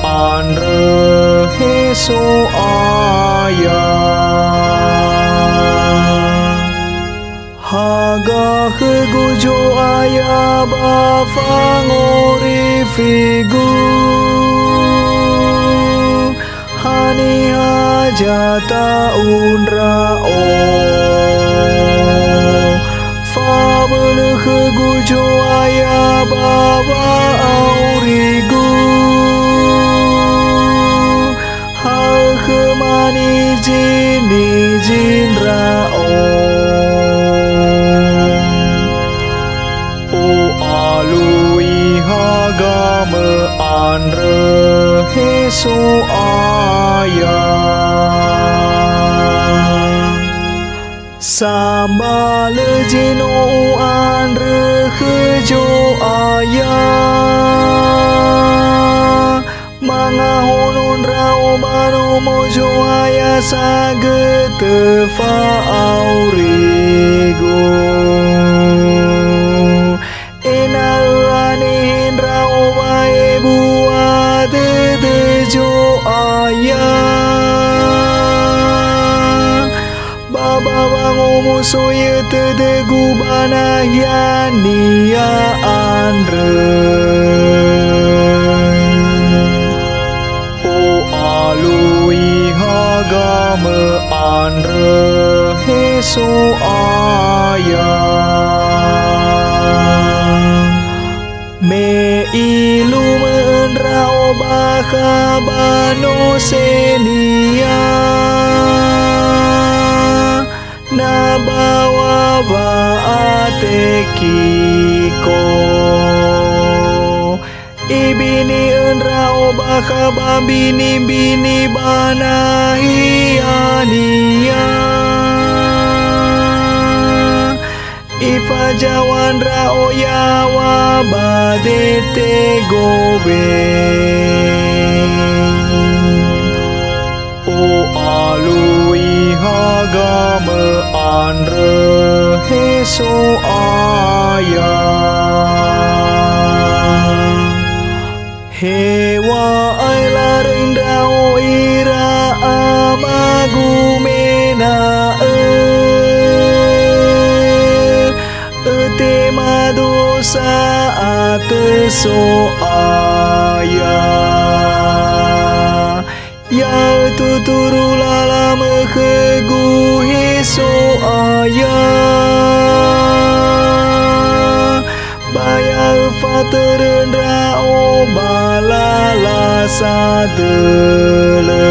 andre heso aya haga gujo aya bafangori figu hani hajata unrao fabel gujo aya bawa aurigu mani jini jinrao o alui hagame andre heso aya sambal jino andre hejo aya mangahonun rao banu mojo aya sagete fa aurigo ena anihin rao wae buat dejo aya baba bango muso ye tedegu banahya andre agame andre heso aya me ilu menrao bakabano senia na bawa baatekiko ibini enrao bakaba bini banahiania ifa jawan rao yawa badete gobe o alui hagame andre heso aya hewa ailaring rao ira amagumena tema dosa ateso aya ya tuturu lalam khegu heso aya bayar fateren rao balala sadele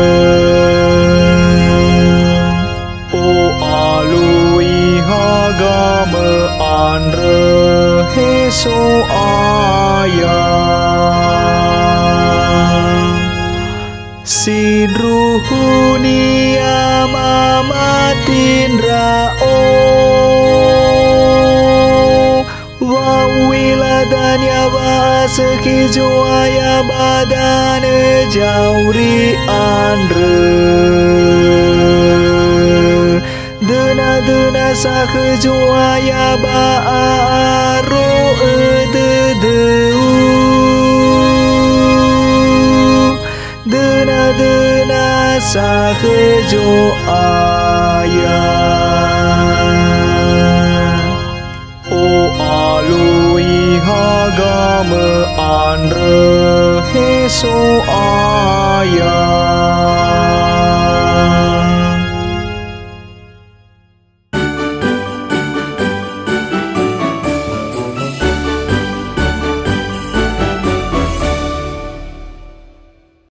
o alui hagame andre heso aya sidruhuni amamatin rao wiladanya basekijo aya badan jauri andre dena sakejo aya baaro ededeu dena sakejo aya agame andre heso aya